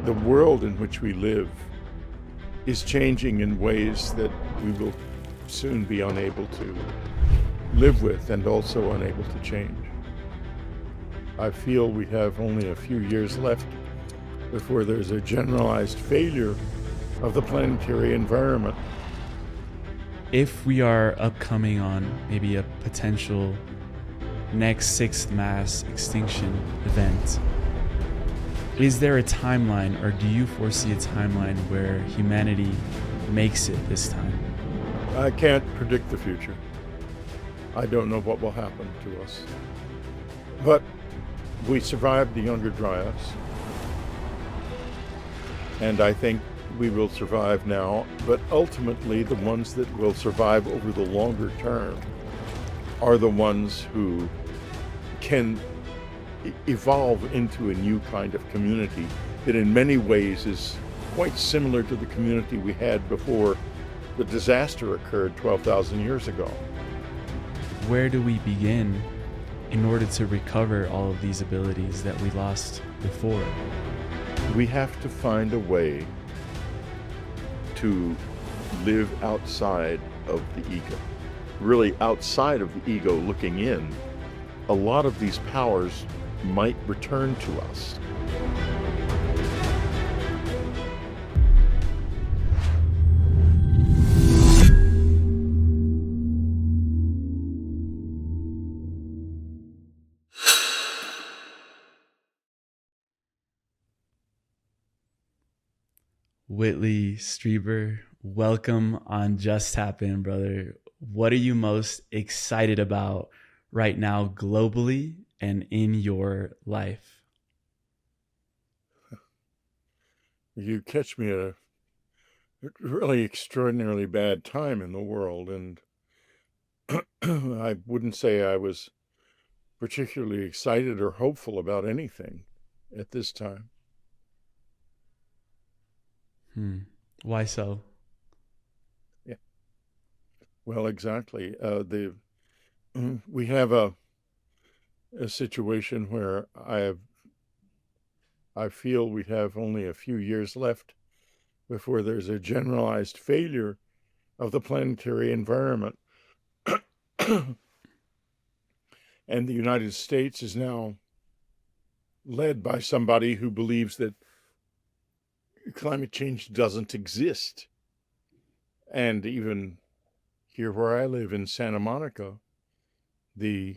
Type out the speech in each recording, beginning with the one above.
The world in which we live is changing in ways that we will soon be unable to live with and also unable to change. I feel we have only a few years left before there's a generalized failure of the planetary environment. If we are upcoming on maybe a potential next sixth mass extinction event, is there a timeline, or do you foresee a timeline where humanity makes it this time? I can't predict the future. I don't know what will happen to us. But we survived the Younger Dryas, and I think we will survive now, but ultimately the ones that will survive over the longer term are the ones who can evolve into a new kind of community that in many ways is quite similar to the community we had before the disaster occurred 12,000 years ago. Where do we begin in order to recover all of these abilities that we lost before? We have to find a way to live outside of the ego. Really outside of the ego looking in, a lot of these powers might return to us. Whitley Strieber, welcome on Just Tap In, brother. What are you most excited about right now globally and in your life? You catch me at a really extraordinarily bad time in the world, and I wouldn't say I was particularly excited or hopeful about anything at this time. Why so? Yeah. Well, exactly. We have a situation where I feel we have only a few years left before there's a generalized failure of the planetary environment. And the United States is now led by somebody who believes that climate change doesn't exist. And even here where I live in Santa Monica, the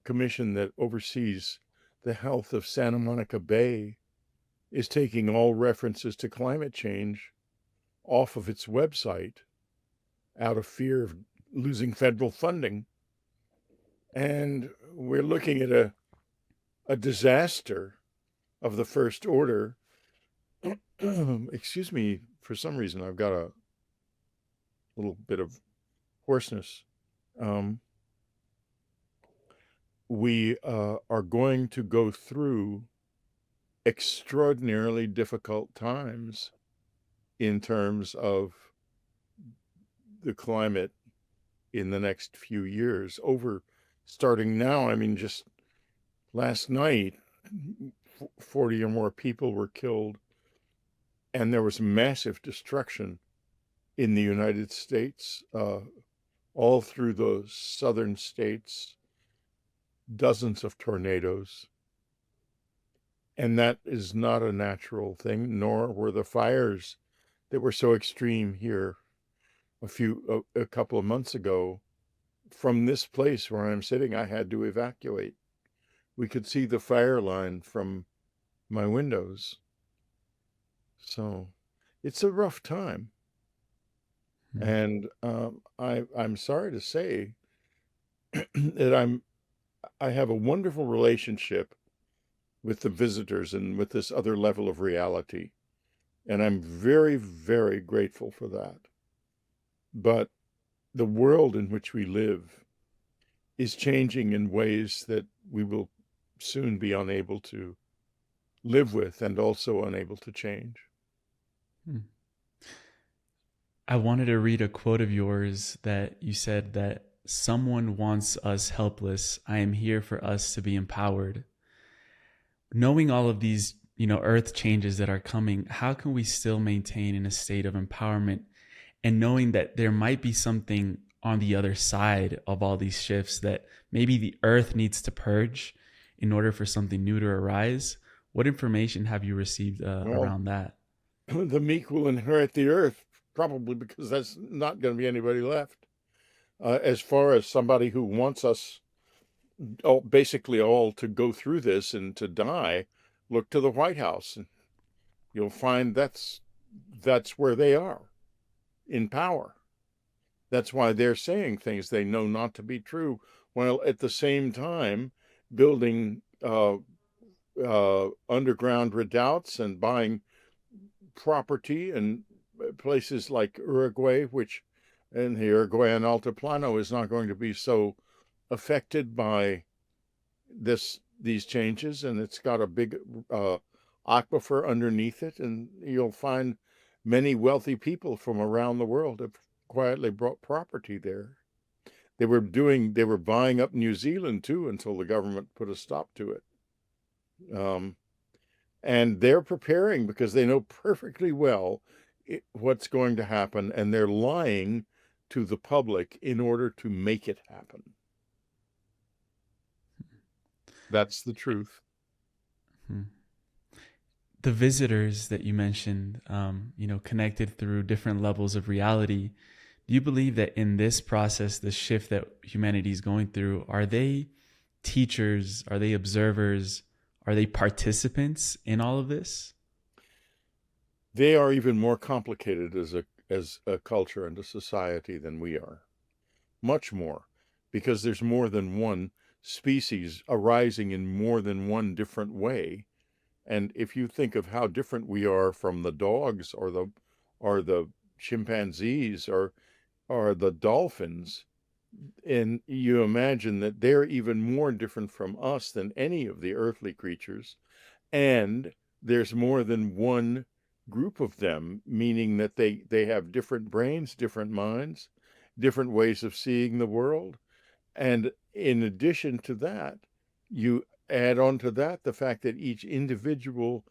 commission that oversees the health of Santa Monica Bay is taking all references to climate change off of its website out of fear of losing federal funding. And we're looking at a disaster of the first order. Excuse me, for some reason I've got a little bit of hoarseness. We are going to go through extraordinarily difficult times in terms of the climate in the next few years. Starting now, I mean, just last night, 40 or more people were killed, and there was massive destruction in the United States, all through the southern states, dozens of tornadoes. And that is not a natural thing, nor were the fires that were so extreme here a couple of months ago. From this place where I'm sitting, I had to evacuate. We could see the fire line from my windows. So it's a rough time. And I'm sorry to say that I have a wonderful relationship with the visitors and with this other level of reality. And I'm very, very grateful for that. But the world in which we live is changing in ways that we will soon be unable to live with and also unable to change. I wanted to read a quote of yours that you said that someone wants us helpless. I am here for us to be empowered. Knowing all of these earth changes that are coming, how can we still maintain in a state of empowerment and knowing that there might be something on the other side of all these shifts that maybe the earth needs to purge in order for something new to arise? What information have you received Well, around that? the meek will inherit the earth, probably because that's not going to be anybody left. As far as somebody who wants us basically all to go through this and to die, look to the White House, and you'll find that's where they are, in power. That's why they're saying things they know not to be true, while at the same time building underground redoubts and buying property in places like Uruguay, and the Uruguayan Altiplano is not going to be so affected by these changes, and it's got a big aquifer underneath it, and you'll find many wealthy people from around the world have quietly brought property there. They were buying up New Zealand too until the government put a stop to it. And they're preparing because they know perfectly well what's going to happen, and they're lying to the public in order to make it happen. That's the truth. The visitors that you mentioned, connected through different levels of reality. Do you believe that in this process, the shift that humanity is going through, are they teachers? Are they observers? Are they participants in all of this? They are even more complicated as a culture and a society than we are. Much more, because there's more than one species arising in more than one different way. And if you think of how different we are from the dogs or the chimpanzees or the dolphins, and you imagine that they're even more different from us than any of the earthly creatures, and there's more than one group of them, meaning that they have different brains, different minds, different ways of seeing the world. And in addition to that, you add on to that the fact that each individual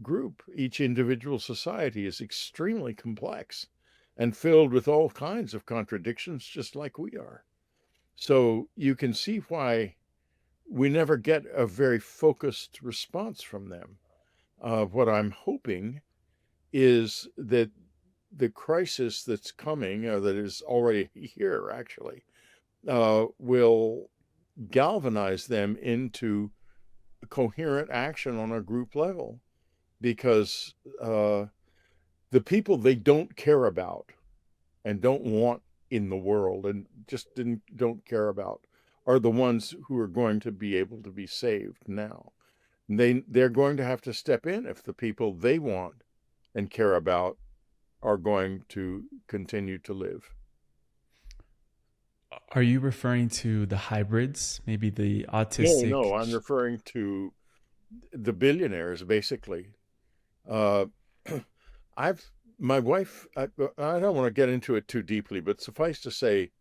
group, each individual society is extremely complex and filled with all kinds of contradictions, just like we are. So you can see why we never get a very focused response from them. What I'm hoping is that the crisis that's coming, or that is already here actually, will galvanize them into coherent action on a group level, because the people they don't care about and don't want in the world and just don't care about are the ones who are going to be able to be saved now. They're going to have to step in if the people they want and care about are going to continue to live. Are you referring to the hybrids, maybe the autistic? No, I'm referring to the billionaires, basically. Uh, my wife, I don't want to get into it too deeply, but suffice to say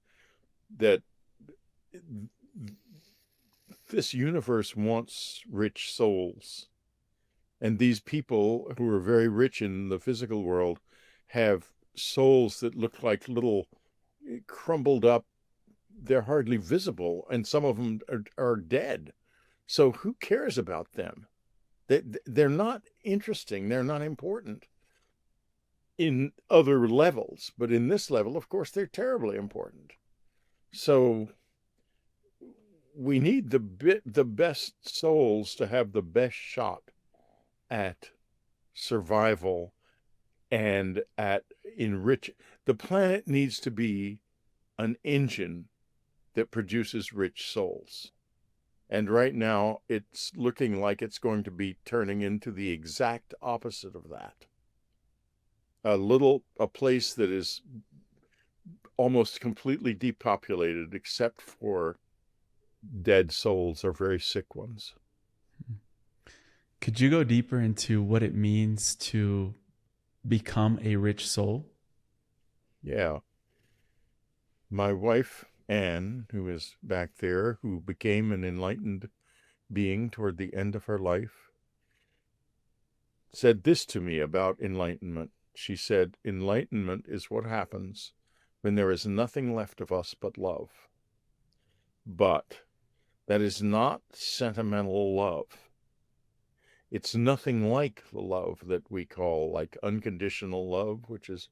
that this universe wants rich souls. And these people who are very rich in the physical world have souls that look like little crumbled up, they're hardly visible, and some of them are dead. So who cares about them? They're not interesting. They're not important in other levels, but in this level, of course, they're terribly important. So we need the best souls to have the best shot at survival and at enrich. The planet needs to be an engine that produces rich souls. And right now, it's looking like it's going to be turning into the exact opposite of that. A place that is almost completely depopulated, except for dead souls or very sick ones. Could you go deeper into what it means to become a rich soul? Yeah. My wife, Anne, who is back there, who became an enlightened being toward the end of her life, said this to me about enlightenment. She said, enlightenment is what happens when there is nothing left of us but love. But that is not sentimental love. It's nothing like the love that we call like unconditional love, which is,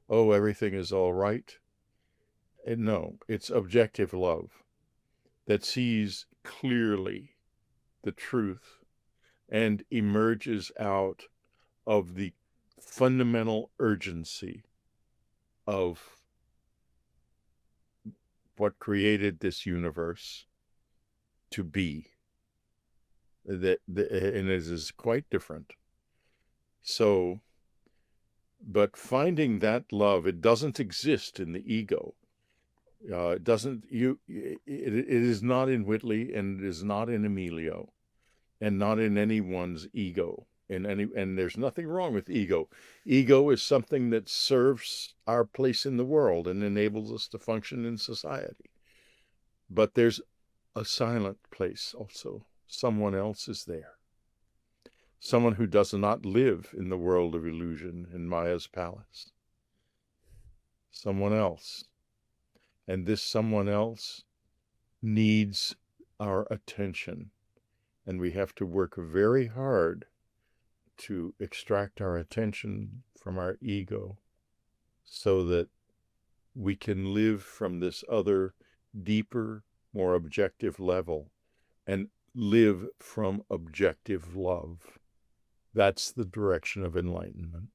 oh, everything is all right. And no, it's objective love that sees clearly the truth and emerges out of the fundamental urgency of what created this universe to be. And it is quite different. So, but finding that love, it doesn't exist in the ego. It doesn't. It is not in Whitley, and it is not in Emilio, and not in anyone's ego. And there's nothing wrong with ego. Ego is something that serves our place in the world and enables us to function in society. But there's a silent place also. Someone else is there. Someone who does not live in the world of illusion in Maya's palace. Someone else. And this someone else needs our attention. And we have to work very hard to extract our attention from our ego so that we can live from this other, deeper, more objective level and live from objective love. That's the direction of enlightenment.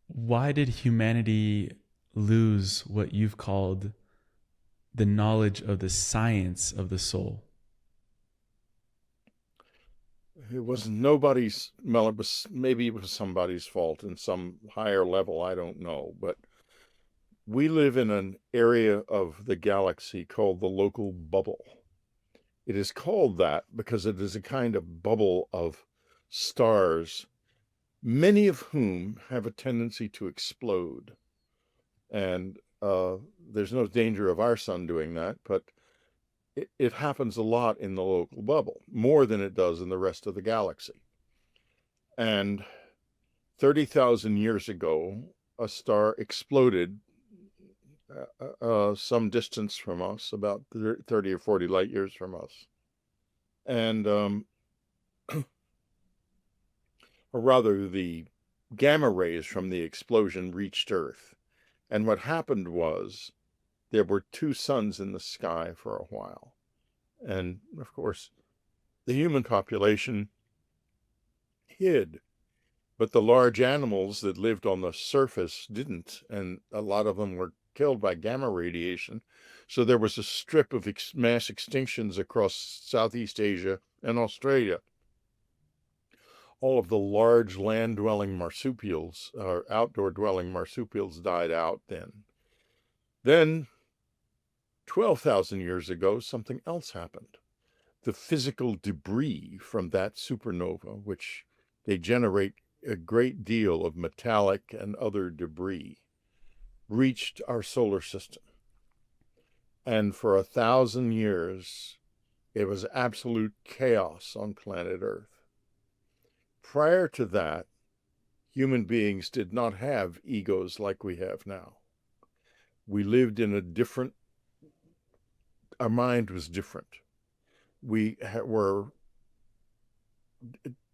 Why did humanity lose what you've called the knowledge of the science of the soul? It was nobody's, well, maybe it was somebody's fault in some higher level, I don't know. But we live in an area of the galaxy called the local bubble. It is called that because it is a kind of bubble of stars, many of whom have a tendency to explode. And there's no danger of our sun doing that, but it happens a lot in the local bubble, more than it does in the rest of the galaxy. And 30,000 years ago, a star exploded some distance from us, about 30 or 40 light years from us. And, or rather, the gamma rays from the explosion reached Earth. And what happened was there were two suns in the sky for a while. And, of course, the human population hid. But the large animals that lived on the surface didn't. And a lot of them were killed by gamma radiation. So there was a strip of mass extinctions across Southeast Asia and Australia. All of the large land-dwelling marsupials, or outdoor-dwelling marsupials, died out then. Then, 12,000 years ago, something else happened. The physical debris from that supernova, which they generate a great deal of metallic and other debris, reached our solar system. And for 1,000 years, it was absolute chaos on planet Earth. Prior to that, human beings did not have egos like we have now. We lived in a different, our mind was different. We were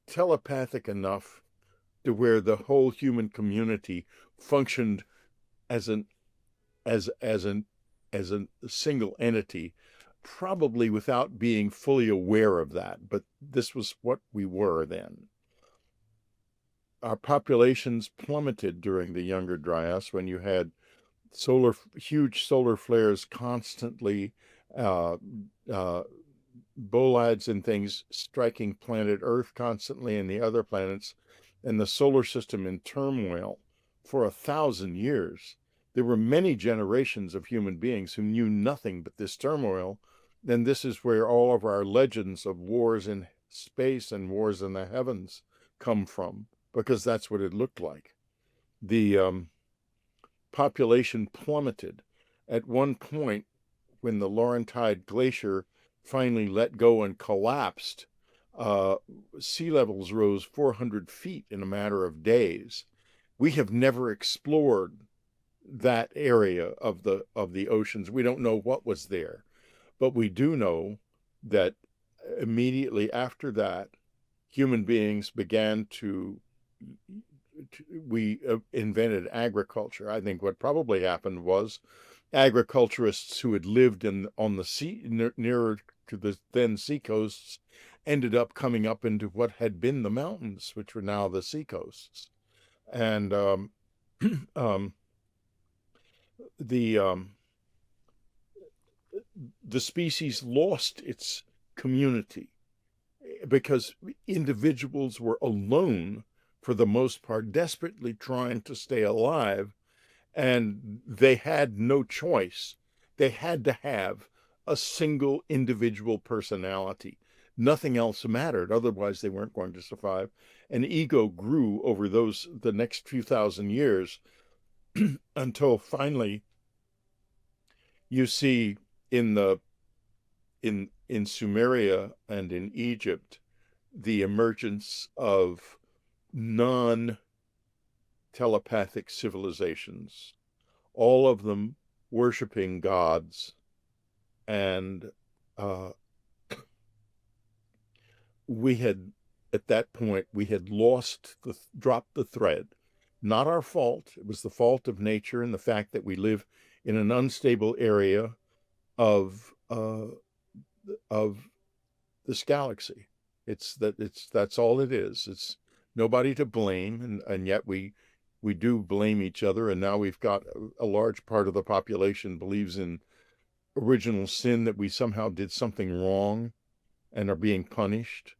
telepathic enough to where the whole human community functioned as a single entity, probably without being fully aware of that. But this was what we were then. Our populations plummeted during the Younger Dryas when you had huge solar flares constantly, bolides and things striking planet Earth constantly and the other planets, and the solar system in turmoil for 1,000 years. There were many generations of human beings who knew nothing but this turmoil. Then this is where all of our legends of wars in space and wars in the heavens come from, because that's what it looked like. The population plummeted. At one point, when the Laurentide Glacier finally let go and collapsed, uh, sea levels rose 400 feet in a matter of days. We have never explored that area of the oceans. We don't know what was there, but we do know that immediately after that, human beings began we invented agriculture. I think what probably happened was agriculturists who had lived on the sea nearer to the then seacoasts ended up coming up into what had been the mountains, which were now the seacoasts, and um, the um, the species lost its community because individuals were alone for the most part, desperately trying to stay alive, and they had no choice. They had to have a single individual personality. Nothing else mattered, otherwise they weren't going to survive. And ego grew over the next few thousand years until finally you see in the in Sumeria and in Egypt the emergence of non telepathic civilizations, all of them worshiping gods. And we had, at that point, we had dropped the thread. Not our fault. It was the fault of nature and the fact that we live in an unstable area of this galaxy. That's all it is. It's nobody to blame, and yet we do blame each other. And now we've got a large part of the population believes in original sin, that we somehow did something wrong and are being punished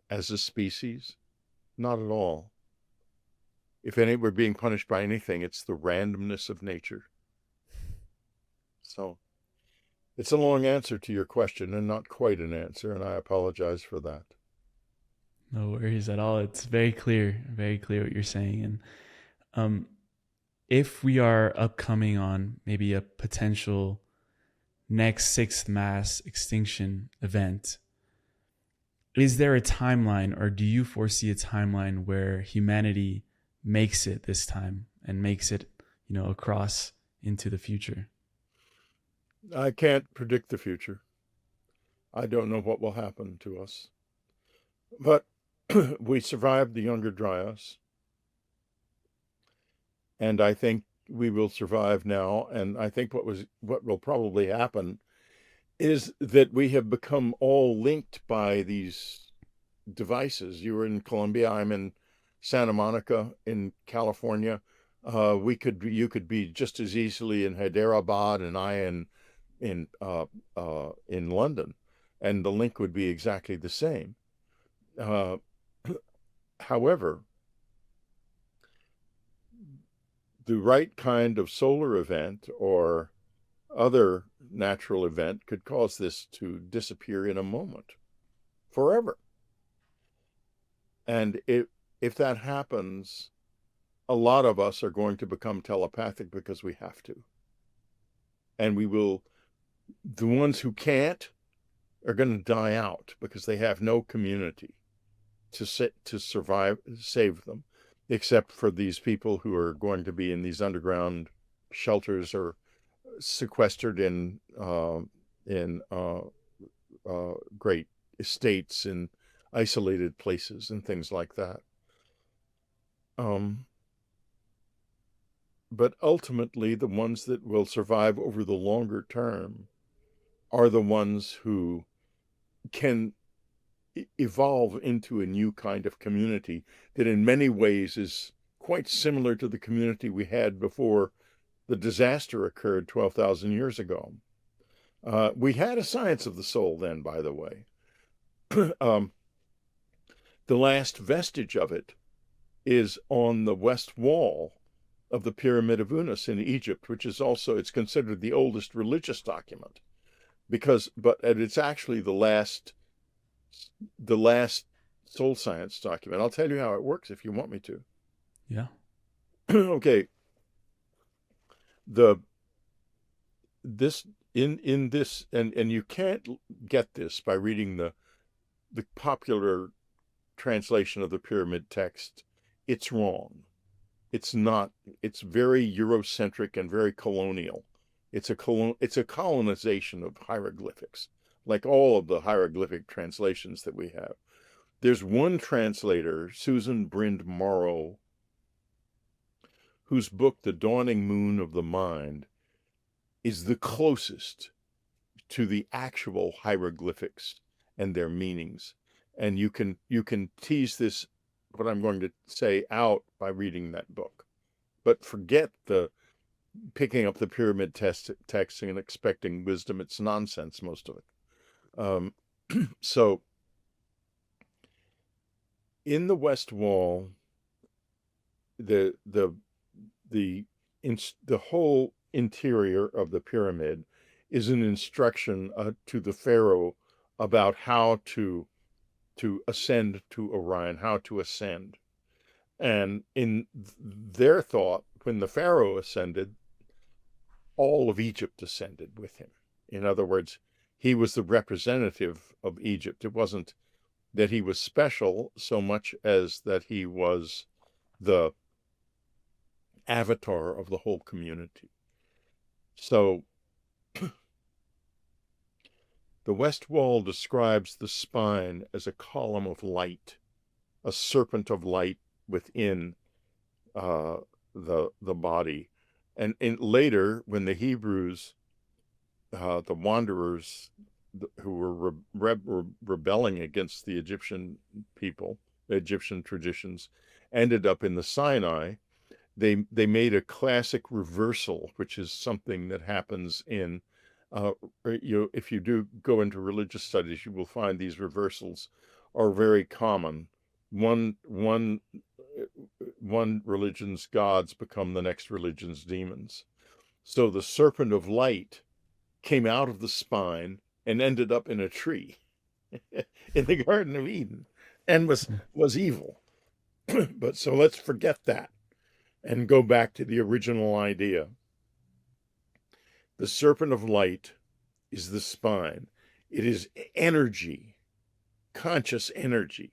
as a species. Not at all. If we're being punished by anything, it's the randomness of nature. So it's a long answer to your question and not quite an answer, and I apologize for that. No worries at all. It's very clear what you're saying. And if we are upcoming on maybe a potential next sixth mass extinction event, is there a timeline, or do you foresee a timeline where humanity makes it this time and makes it, across into the future? I can't predict the future. I don't know what will happen to us. But we survived the Younger Dryas, and I think we will survive now. And I think what will probably happen is that we have become all linked by these devices. You were in Colombia, I'm in Santa Monica in California. You could be just as easily in Hyderabad and I in London, and the link would be exactly the same. However, the right kind of solar event or other natural event could cause this to disappear in a moment, forever. And if that happens, a lot of us are going to become telepathic because we have to. And the ones who can't are going to die out because they have no community to survive, save them, except for these people who are going to be in these underground shelters or sequestered in great estates in isolated places and things like that. But ultimately, the ones that will survive over the longer term are the ones who can evolve into a new kind of community that in many ways is quite similar to the community we had before the disaster occurred 12,000 years ago. We had a science of the soul then, by the way. The last vestige of it is on the west wall of the Pyramid of Unas in Egypt, which is also, it's considered the oldest religious document, but it's actually the last soul science document. I'll tell you how it works if you want me to. Yeah. Okay. In this, and you can't get this by reading the popular translation of the pyramid text, it's wrong. It's not. It's very Eurocentric and very colonial. It's a colonization of hieroglyphics, like all of the hieroglyphic translations that we have. There's one translator, Susan Brind Morrow, whose book, The Dawning Moon of the Mind, is the closest to the actual hieroglyphics and their meanings. And you can tease this, what I'm going to say, out by reading that book. But forget the picking up the pyramid text and expecting wisdom. It's nonsense, most of it. So in the West Wall, the whole interior of the pyramid is an instruction to the pharaoh about how to ascend to Orion, how to ascend. And in their thought, when the pharaoh ascended, all of Egypt ascended with him. In other words, he was the representative of Egypt. It wasn't that he was special so much as that he was the avatar of the whole community. So the West Wall describes the spine as a column of light, a serpent of light within the body. And later, when the Hebrews, the wanderers who were rebelling against the Egyptian people, the Egyptian traditions, ended up in the Sinai, they made a classic reversal, which is something that happens in, if you do go into religious studies, you will find these reversals are very common. One religion's gods become the next religion's demons. So the serpent of light came out of the spine and ended up in a tree in the Garden of Eden and was evil. But so let's forget that and go back to the original idea. The serpent of light is the spine. It is energy, conscious energy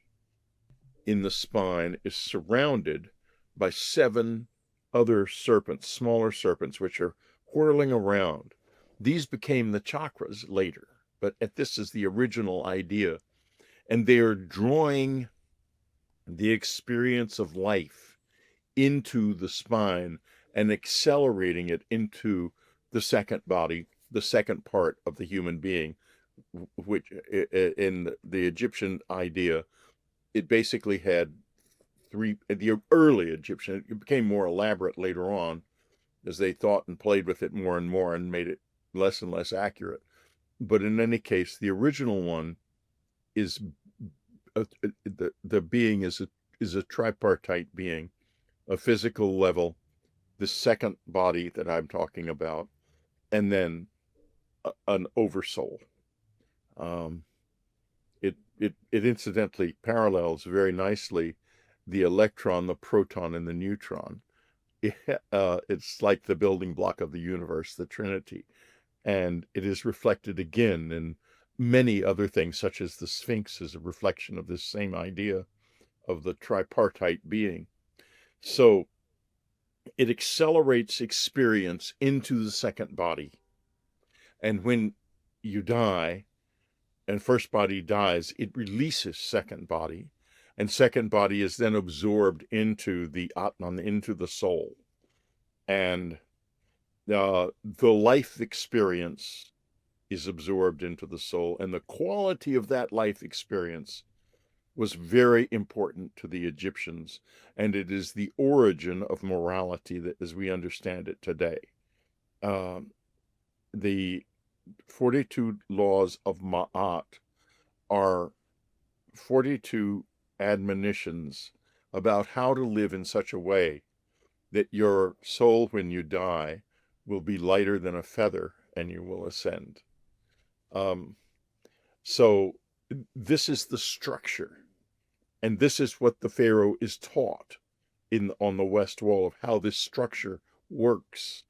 in the spine is surrounded by 7 other serpents, smaller serpents, which are whirling around. These became the chakras later, but this is the original idea. And they are drawing the experience of life into the spine and accelerating it into the second body, the second part of the human being, which in the Egyptian idea, it basically had 3, the early Egyptian, it became more elaborate later on as they thought and played with it more and more and made it less and less accurate. But in any case, the original one is the being is a tripartite being, a physical level, the second body that I'm talking about, and then an oversoul. It incidentally parallels very nicely the electron, the proton, and the neutron. It's like the building block of the universe, the Trinity. And it is reflected again in many other things, such as the Sphinx is a reflection of this same idea of the tripartite being. So it accelerates experience into the second body. And when you die, and first body dies, it releases second body, and second body is then absorbed into the Atman, into the soul. And the life experience is absorbed into the soul, and the quality of that life experience was very important to the Egyptians, and it is the origin of morality that, as we understand it today. The 42 laws of Ma'at are 42 admonitions about how to live in such a way that your soul, when you die, will be lighter than a feather and you will ascend. So this is the structure, and this is what the Pharaoh is taught on the West Wall of how this structure works.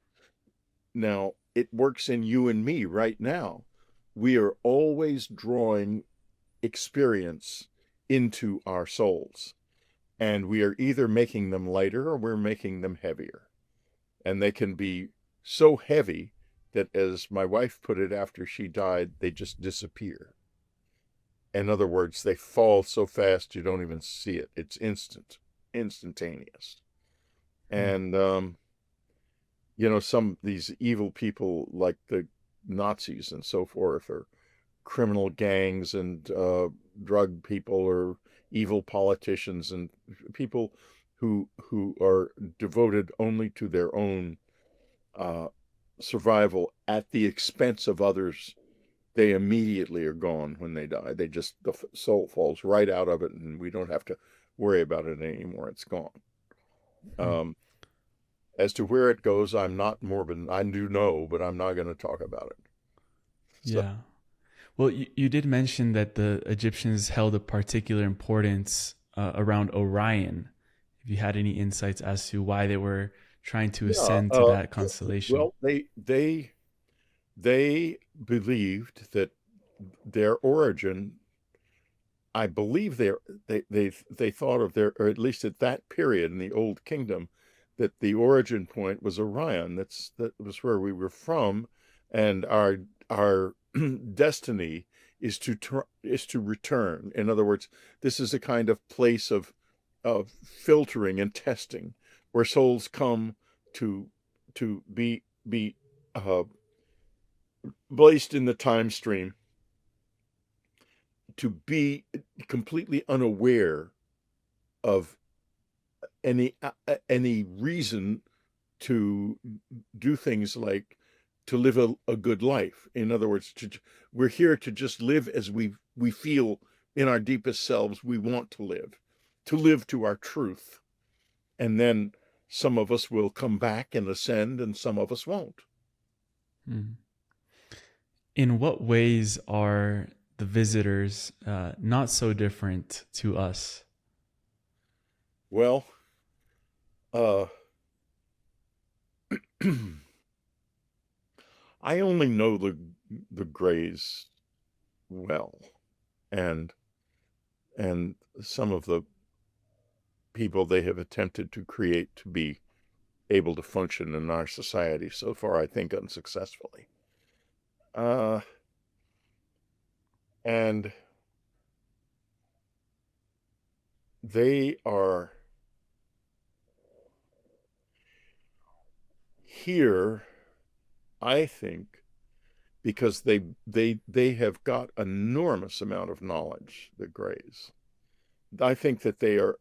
Now, it works in you and me right now. We are always drawing experience into our souls. And we are either making them lighter or we're making them heavier. And they can be so heavy that, as my wife put it after she died, they just disappear. In other words, they fall so fast you don't even see it. It's instantaneous. And, these evil people like the Nazis and so forth, or criminal gangs and drug people, or evil politicians and people who are devoted only to their own survival at the expense of others. They immediately are gone when they die. The soul falls right out of it, and we don't have to worry about it anymore. It's gone. As to where it goes, I'm not morbid. I do know, but I'm not going to talk about it. Yeah. Well, you did mention that the Egyptians held a particular importance around Orion. If you had any insights as to why they were trying to ascend to that constellation. Well, they believed that their origin, I believe they thought of their, or at least at that period in the Old Kingdom, that the origin point was Orion. That was where we were from, and our destiny is to return. In other words, this is a kind of place of filtering and testing, where souls come to be placed in the time stream, to be completely unaware of any reason to do things like to live a good life. In other words, we're here to just live as we feel in our deepest selves we want to live to our truth. And then some of us will come back and ascend, and some of us won't. In what ways are the visitors not so different to us? Well, I only know the Greys well, and some of the people they have attempted to create to be able to function in our society, so far I think unsuccessfully. And they are here, I think, because they have got enormous amount of knowledge, the Greys. I think that they are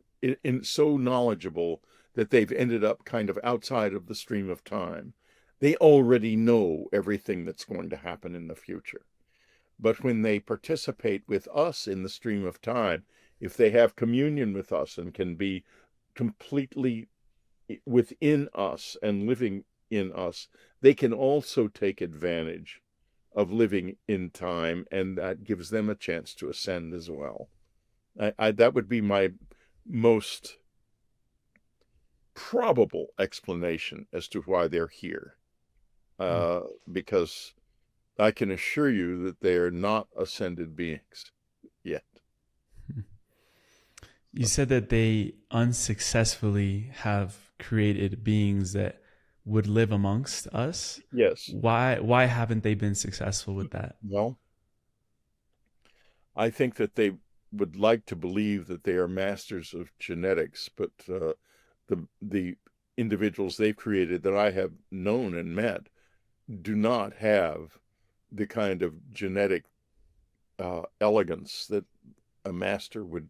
so knowledgeable that they've ended up kind of outside of the stream of time. They already know everything that's going to happen in the future. But when they participate with us in the stream of time, if they have communion with us and can be completely within us and living in us, they can also take advantage of living in time, and that gives them a chance to ascend as well. That would be my most probable explanation as to why they're here. Because I can assure you that they are not ascended beings yet. You said that they unsuccessfully have created beings that would live amongst us. Yes. Why haven't they been successful with that? Well, I think that they would like to believe that they are masters of genetics, but the individuals they've created that I have known and met do not have the kind of genetic elegance that a master would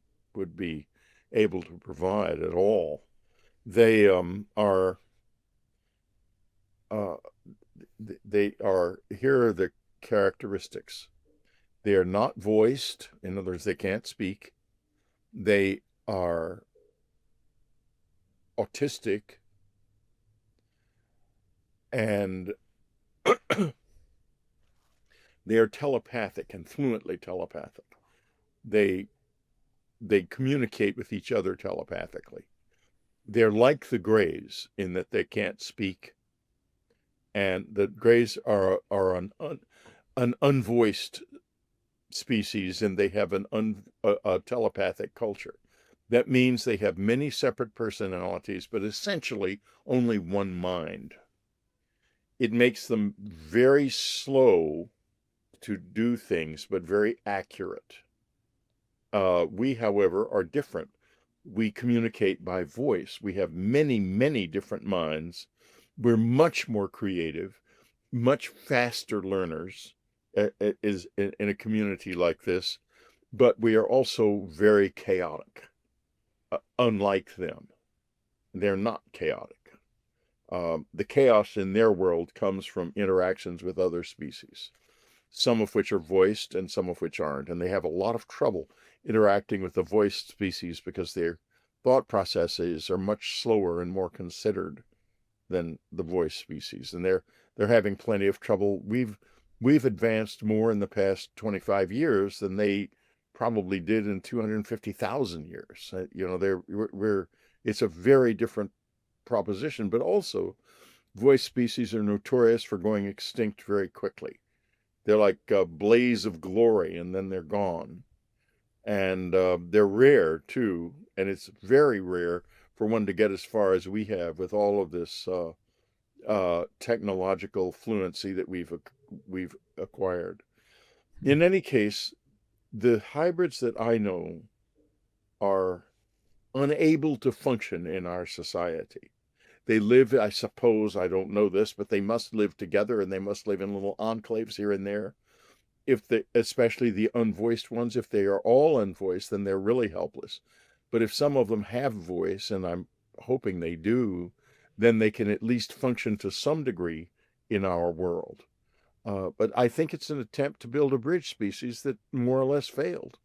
be able to provide at all. They are here are the characteristics. They are not voiced. In other words, they can't speak. They are autistic, and they are telepathic and fluently telepathic. They communicate with each other telepathically. They're like the Greys in that they can't speak, and the Greys are an unvoiced species and they have a telepathic culture. That means they have many separate personalities, but essentially only one mind. It makes them very slow to do things, but very accurate. We, however, are different. We communicate by voice. We have many, many different minds. We're much more creative, much faster learners is in a community like this, but we are also very chaotic, unlike them. They're not chaotic. The chaos in their world comes from interactions with other species, some of which are voiced and some of which aren't. And they have a lot of trouble interacting with the voiced species because their thought processes are much slower and more considered than the voiced species. And they're having plenty of trouble. We've advanced more in the past 25 years than they probably did in 250,000 years. It's a very different proposition, but also voiced species are notorious for going extinct very quickly. They're like a blaze of glory and then they're gone. And they're rare too. And it's very rare for one to get as far as we have with all of this technological fluency that we've acquired. In any case, the hybrids that I know are unable to function in our society. They live, I suppose, I don't know this, but they must live together and they must live in little enclaves here and there. Especially the unvoiced ones, if they are all unvoiced, then they're really helpless. But if some of them have voice, and I'm hoping they do, then they can at least function to some degree in our world. But I think it's an attempt to build a bridge species that more or less failed.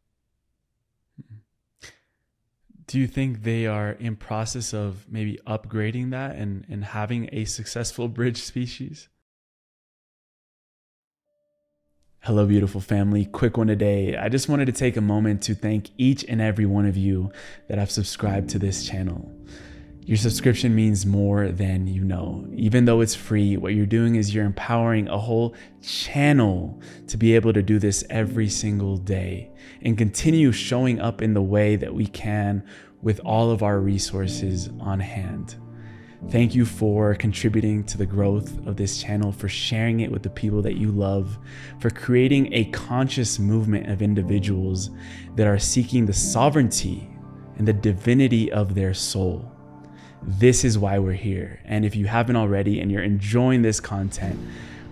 Do you think they are in process of maybe upgrading that and having a successful bridge species? Hello, beautiful family. Quick one today. I just wanted to take a moment to thank each and every one of you that have subscribed to this channel. Your subscription means more than you know. Even though it's free, what you're doing is you're empowering a whole channel to be able to do this every single day and continue showing up in the way that we can with all of our resources on hand. Thank you for contributing to the growth of this channel, for sharing it with the people that you love, for creating a conscious movement of individuals that are seeking the sovereignty and the divinity of their soul. This is why we're here. And if you haven't already and you're enjoying this content,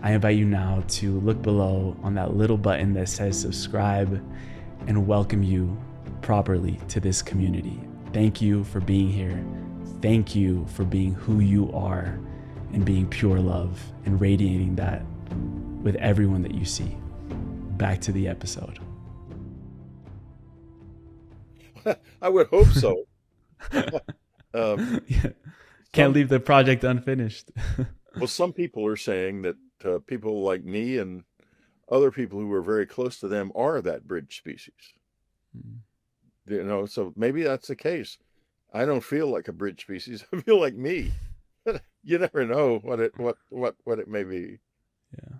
I invite you now to look below on that little button that says subscribe and welcome you properly to this community. Thank you for being here. Thank you for being who you are and being pure love and radiating that with everyone that you see. Back to the episode. I would hope so. Yeah. Can't leave the project unfinished. Well, some people are saying that people like me and other people who are very close to them are that bridge species. So maybe that's the case. I don't feel like a bridge species. I feel like me. You never know what it may be. Yeah.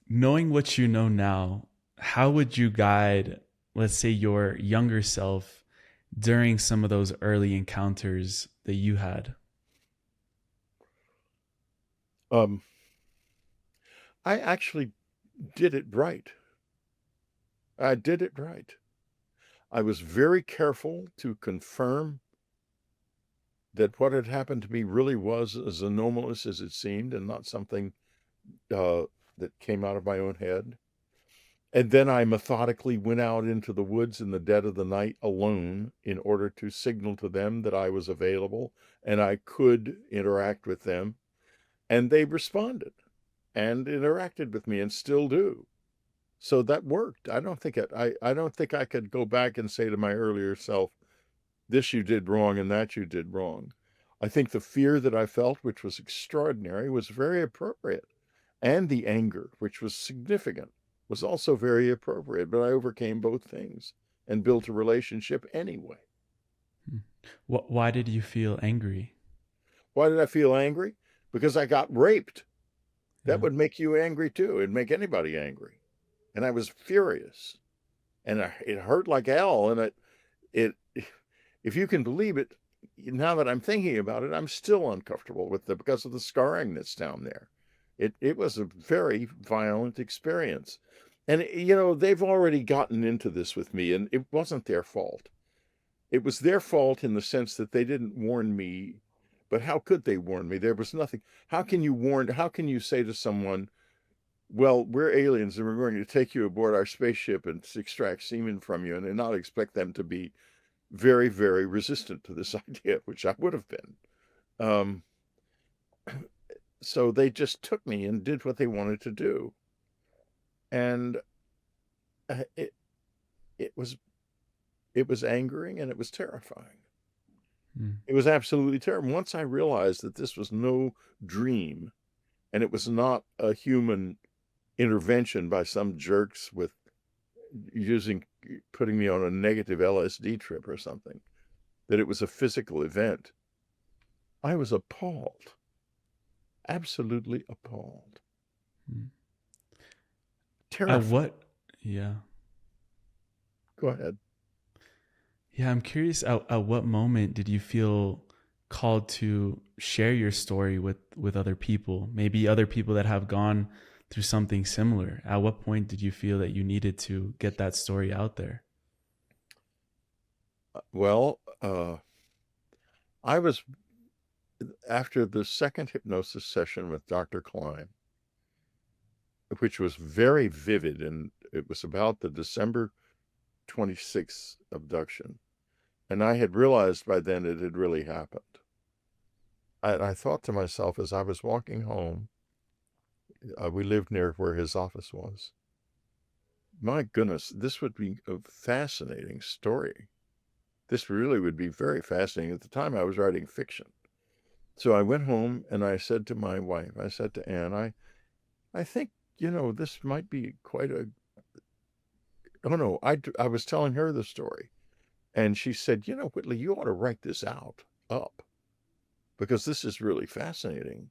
Knowing what you know now, how would you guide, let's say, your younger self during some of those early encounters that you had? I actually did it right. I did it right. I was very careful to confirm that what had happened to me really was as anomalous as it seemed and not something that came out of my own head. And then I methodically went out into the woods in the dead of the night alone in order to signal to them that I was available and I could interact with them. And they responded and interacted with me and still do. So that worked. I don't think I could go back and say to my earlier self, this you did wrong and that you did wrong. I think the fear that I felt, which was extraordinary, was very appropriate. And the anger, which was significant, was also very appropriate. But I overcame both things and built a relationship anyway. Why did you feel angry? Why did I feel angry? Because I got raped. That would make you angry too. It'd make anybody angry. and I was furious, and it hurt like hell. And it, if you can believe it, now that I'm thinking about it, I'm still uncomfortable with it because of the scarring that's down there. It was a very violent experience. And, they've already gotten into this with me, and it wasn't their fault. It was their fault in the sense that they didn't warn me. But how could they warn me? There was nothing. How can you say to someone, well, we're aliens and we're going to take you aboard our spaceship and extract semen from you, and not expect them to be very, very resistant to this idea, which I would have been. Um, so they just took me and did what they wanted to do. And it was angering, and it was terrifying. It was absolutely terrible. Once I realized that this was no dream, and it was not a human intervention by some jerks with putting me on a negative LSD trip or something, that it was a physical event, I was appalled. Absolutely appalled. Terrified. Yeah. Go ahead. Yeah, I'm curious, at what moment did you feel called to share your story with other people? Maybe other people that have gone through something similar. At what point did you feel that you needed to get that story out there? Well, I was, after the second hypnosis session with Dr. Klein, which was very vivid, and it was about the December 26th abduction. And I had realized by then it had really happened. I thought to myself as I was walking home, we lived near where his office was. My goodness, this would be a fascinating story. This really would be very fascinating. At the time, I was writing fiction. So I went home and I said to my wife, I said to Anne, I think, this might be quite a... Oh, no, I was telling her the story. And she said, Whitley, you ought to write this up, because this is really fascinating.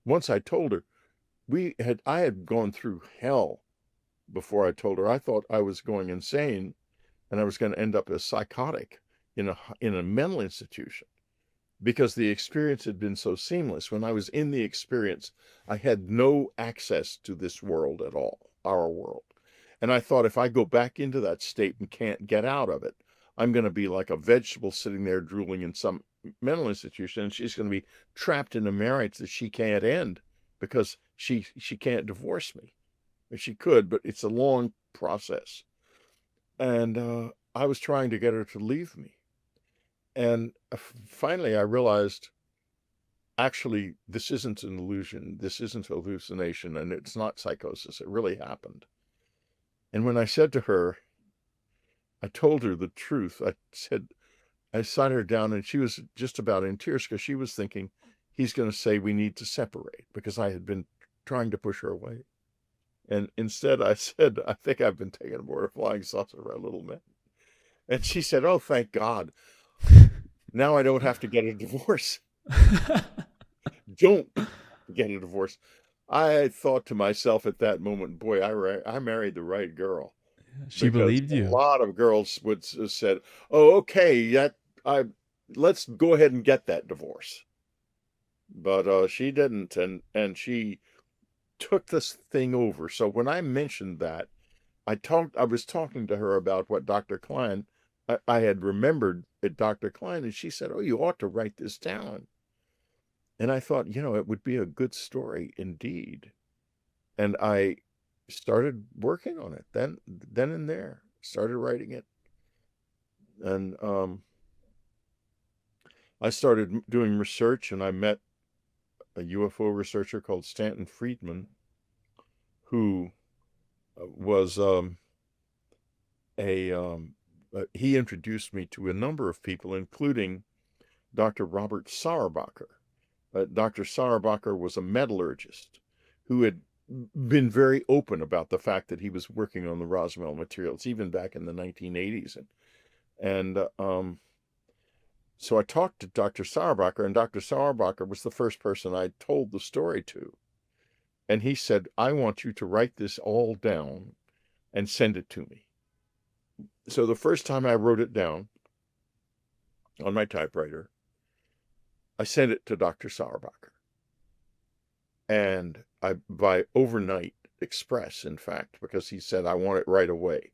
Once I told her, I had gone through hell before I told her. I thought I was going insane, and I was going to end up as psychotic in a mental institution, because the experience had been so seamless. When I was in the experience, I had no access to this world at all, our world. And I thought, if I go back into that state and can't get out of it, I'm going to be like a vegetable sitting there drooling in some mental institution, and she's going to be trapped in a marriage that she can't end because she can't divorce me. She could, but it's a long process. And I was trying to get her to leave me. And finally I realized, actually, this isn't an illusion. This isn't hallucination, and it's not psychosis. It really happened. And when I said to her, I told her the truth. I sat her down, and she was just about in tears, because she was thinking he's going to say we need to separate, because I had been trying to push her away. And instead I said, I think I've been taken aboard a flying saucer by a little man. And she said, oh, thank God. Now I don't have to get a divorce. Don't get a divorce. I thought to myself at that moment, boy, I married the right girl. She believed you. A lot of girls would have said, oh, okay, let's go ahead and get that divorce. But she didn't, and she took this thing over. So when I mentioned that, I was talking to her about what Dr. Klein, I had remembered at Dr. Klein, and she said, oh, you ought to write this down. And I thought, it would be a good story indeed. And I started working on it then and there, started writing it. And I started doing research, and I met a UFO researcher called Stanton Friedman, who was he introduced me to a number of people, including Dr. Robert Sauerbacher. Dr. Sauerbacher was a metallurgist who had been very open about the fact that he was working on the Roswell materials, even back in the 1980s. And so I talked to Dr. Sauerbacher, and Dr. Sauerbacher was the first person I told the story to. And he said, I want you to write this all down. and send it to me. So the first time I wrote it down on my typewriter, I sent it to Dr. Sauerbacher. And by overnight express, in fact, because he said, I want it right away.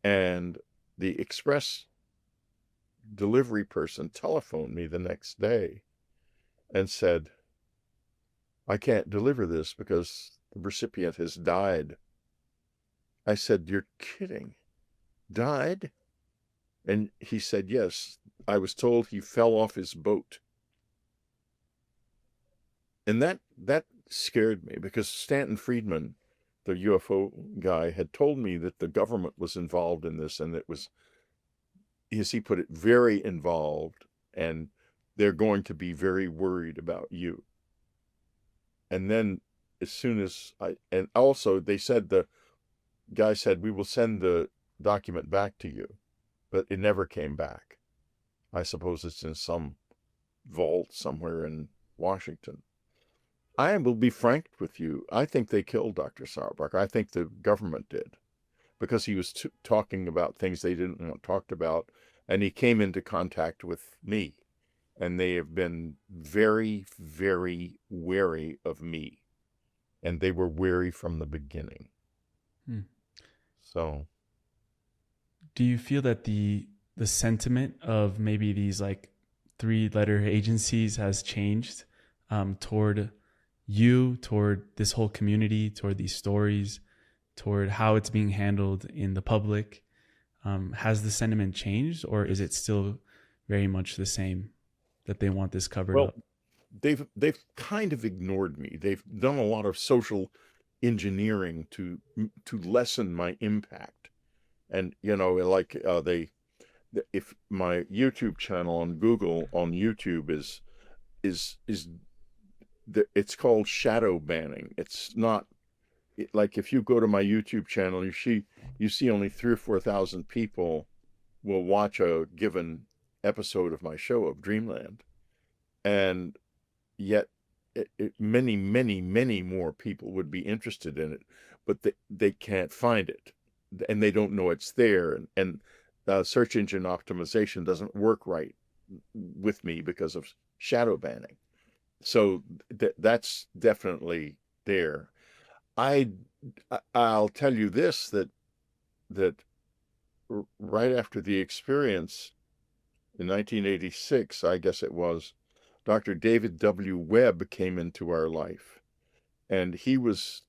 And the express delivery person telephoned me the next day and said, I can't deliver this because the recipient has died. I said, you're kidding. Died? And he said, yes. I was told he fell off his boat. And that scared me, because Stanton Friedman, the UFO guy, had told me that the government was involved in this, and it was, as he put it, very involved, and they're going to be very worried about you. And then as soon as and also they said, the guy said, we will send the document back to you, but it never came back. I suppose it's in some vault somewhere in Washington. I will be frank with you. I think they killed Dr. Sauerbacher. I think the government did, because he was talking about things they didn't want talked about, and he came into contact with me, and they have been very, very wary of me, and they were wary from the beginning. So, do you feel that the sentiment of maybe these like 3-letter agencies has changed toward you, toward this whole community, toward these stories, toward how it's being handled in the public? Has the sentiment changed, or is it still very much the same, that they want this covered up? They've kind of ignored me. They've done a lot of social engineering to lessen my impact. And, you know, like if my YouTube channel on Google, on YouTube is it's called shadow banning. It's not like, if you go to my YouTube channel, you see only 3,000 or 4,000 people will watch a given episode of my show of Dreamland, and yet many, many, many more people would be interested in it, but they can't find it, and they don't know it's there, and search engine optimization doesn't work right with me because of shadow banning. So that's definitely there. I'll tell you this, that right after the experience in 1986, I guess it was, Dr. David W. Webb came into our life, and he was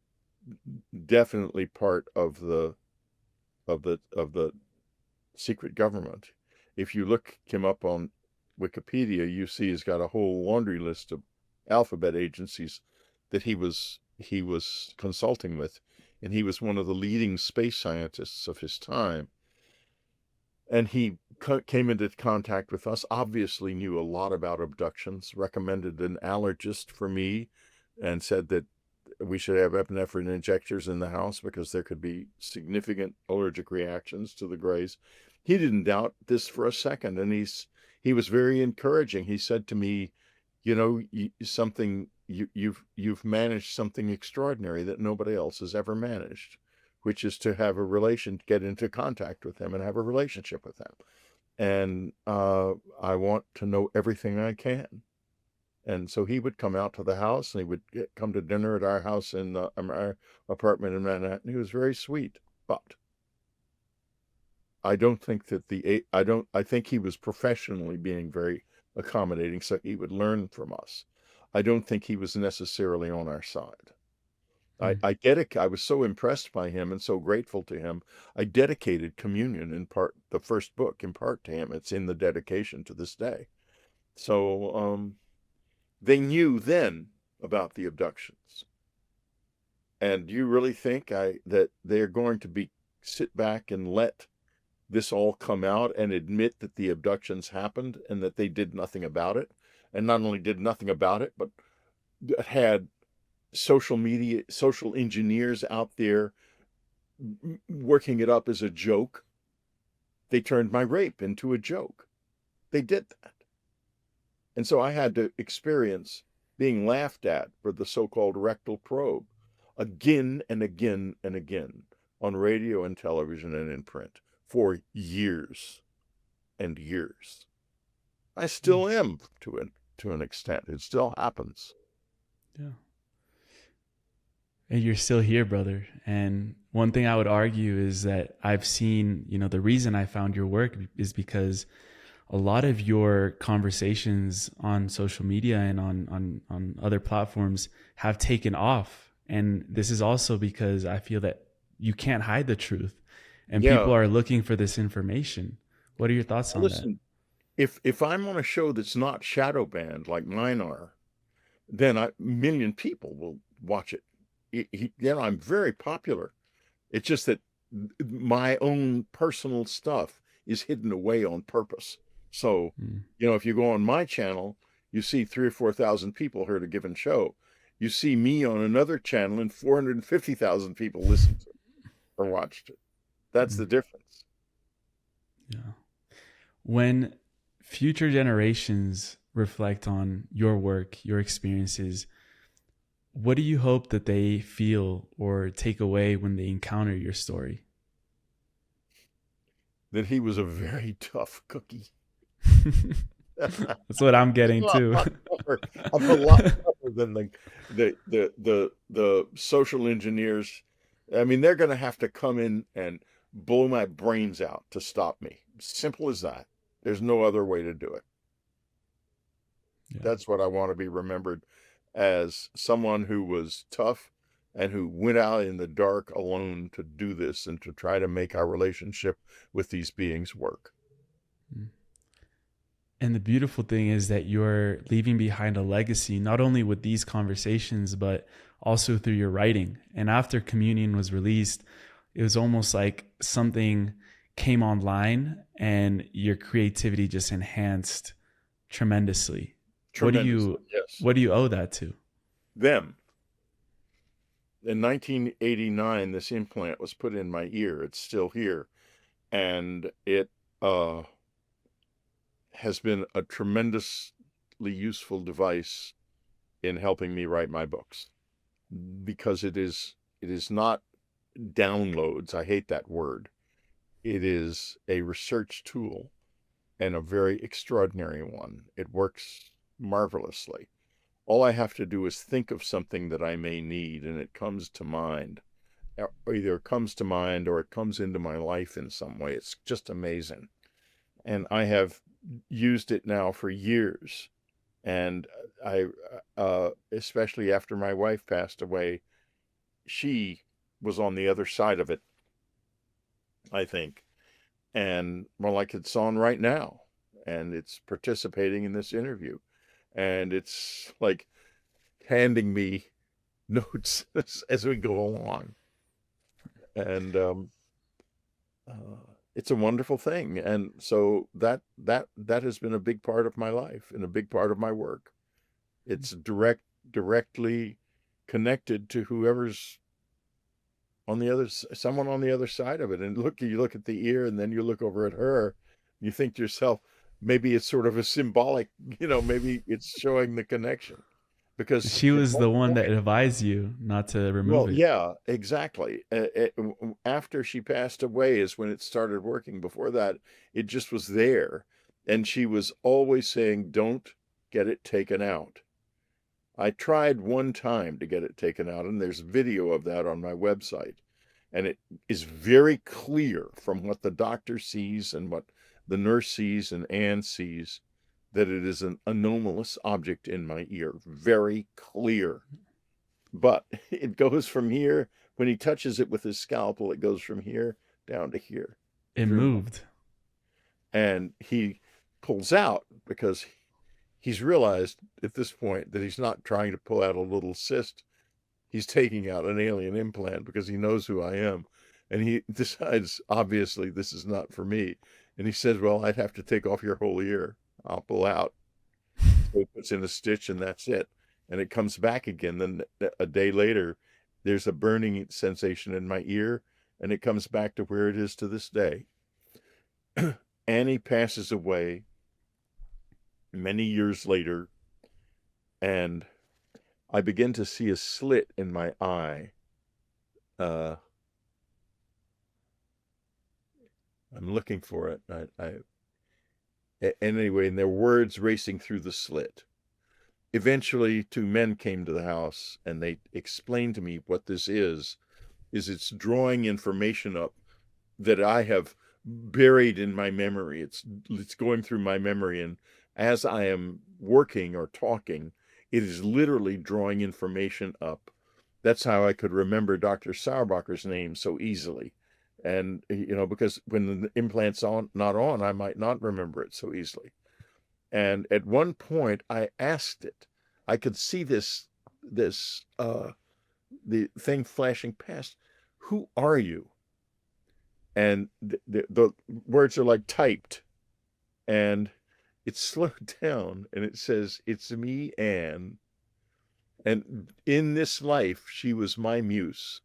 definitely part of the secret government. If you look him up on Wikipedia, you see he's got a whole laundry list of alphabet agencies that he was consulting with, and he was one of the leading space scientists of his time. And he came into contact with us, obviously knew a lot about abductions, recommended an allergist for me, and said that we should have epinephrine injectors in the house because there could be significant allergic reactions to the grays. He didn't doubt this for a second, and he was very encouraging. He said to me, you know, you've managed something extraordinary that nobody else has ever managed, which is to have a get into contact with them and have a relationship with them. And I want to know everything I can. And so he would come out to the house, and he would come to dinner at our house in our apartment in Manhattan. He was very sweet, but I don't think that I think he was professionally being very accommodating, so he would learn from us. I don't think he was necessarily on our side. I was so impressed by him and so grateful to him. I dedicated Communion, in part, the first book, in part, to him. It's in the dedication to this day. So they knew then about the abductions. And do you really think that they're going to sit back and let this all come out and admit that the abductions happened and that they did nothing about it? And not only did nothing about it, but had social engineers out there working it up as a joke. They turned my rape into a joke. They did that. And so I had to experience being laughed at for the so-called rectal probe again and again and again on radio and television and in print for years and years. I still am to an extent. It still happens. Yeah. And you're still here, brother. And one thing I would argue is that I've seen, the reason I found your work is because a lot of your conversations on social media and on other platforms have taken off. And this is also because I feel that you can't hide the truth and people are looking for this information. What are your thoughts on Listen, if I'm on a show that's not shadow banned like mine are, then a million people will watch it. I'm very popular. It's just that my own personal stuff is hidden away on purpose. So, if you go on my channel, you see 3,000 or 4,000 people heard a given show. You see me on another channel and 450,000 people listened to it or watched it. That's the difference. Yeah. When future generations reflect on your work, your experiences, what do you hope that they feel or take away when they encounter your story? That he was a very tough cookie. That's what I'm getting too. I'm a lot tougher than the social engineers. I mean, they're going to have to come in and blow my brains out to stop me. Simple as that. There's no other way to do it. Yeah. That's what I want to be remembered as, someone who was tough and who went out in the dark alone to do this and to try to make our relationship with these beings work. And the beautiful thing is that you're leaving behind a legacy, not only with these conversations, but also through your writing. And after Communion was released, it was almost like something came online and your creativity just enhanced tremendously. What do you owe that to? Them. In 1989, this implant was put in my ear. It's still here. And it has been a tremendously useful device in helping me write my books, because it is not downloads. I hate that word. It is a research tool, and a very extraordinary one. It works marvelously. All I have to do is think of something that I may need, and it comes to mind. Either it comes to mind or it comes into my life in some way. It's just amazing. And I have used it now for years. And I, especially after my wife passed away, she was on the other side of it, I think. And well, like it's on right now, and it's participating in this interview. And it's like handing me notes as we go along. And it's a wonderful thing. And so that has been a big part of my life and a big part of my work. It's directly connected to whoever's on the other, someone on the other side of it. And you look at the ear, and then you look over at her, you think to yourself, maybe it's sort of a symbolic, maybe it's showing the connection, because she was the one that advised you not to remove it. Well, yeah, exactly. After she passed away is when it started working. Before that, it just was there. And she was always saying, don't get it taken out. I tried one time to get it taken out, and there's video of that on my website. And it is very clear from what the doctor sees and what the nurse sees and Anne sees, that it is an anomalous object in my ear. Very clear. But it goes from here. When he touches it with his scalpel, it goes from here down to here. It moved. And he pulls out, because he's realized at this point that he's not trying to pull out a little cyst. He's taking out an alien implant, because he knows who I am. And he decides, obviously, this is not for me. And he says, well, I'd have to take off your whole ear. I'll pull out. So he puts in a stitch, and that's it. And it comes back again. Then a day later, there's a burning sensation in my ear, and it comes back to where it is to this day. Annie passes away many years later, and I begin to see a slit in my eye I'm looking for it. Anyway, and their words racing through the slit. Eventually, two men came to the house and they explained to me what this is it's drawing information up that I have buried in my memory. It's going through my memory, and as I am working or talking, it is literally drawing information up. That's how I could remember Dr. Sauerbacher's name so easily. And because when the implant's not on, I might not remember it so easily. And at one point I asked it. I could see the thing flashing past. Who are you? And the words are like typed, and it slowed down and it says, "It's me, Anne. And in this life, she was my muse,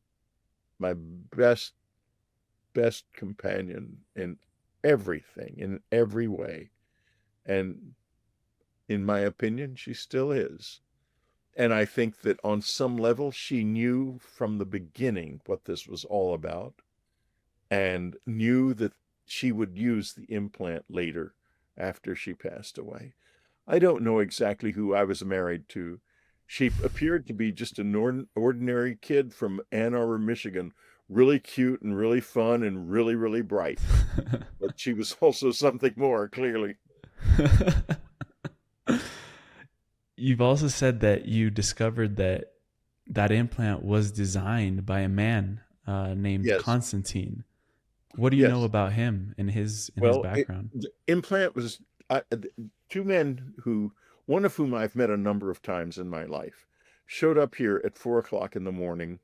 my best companion in everything, in every way. And in my opinion, she still is. And I think that on some level, she knew from the beginning what this was all about, and knew that she would use the implant later after she passed away. I don't know exactly who I was married to. She appeared to be just an ordinary kid from Ann Arbor, Michigan, really cute and really fun and really, really bright. But she was also something more, clearly. You've also said that you discovered that that implant was designed by a man named Yes. Constantine. What do you know about him and his background? The implant was two men one of whom I've met a number of times in my life, showed up here at 4:00 in the morning,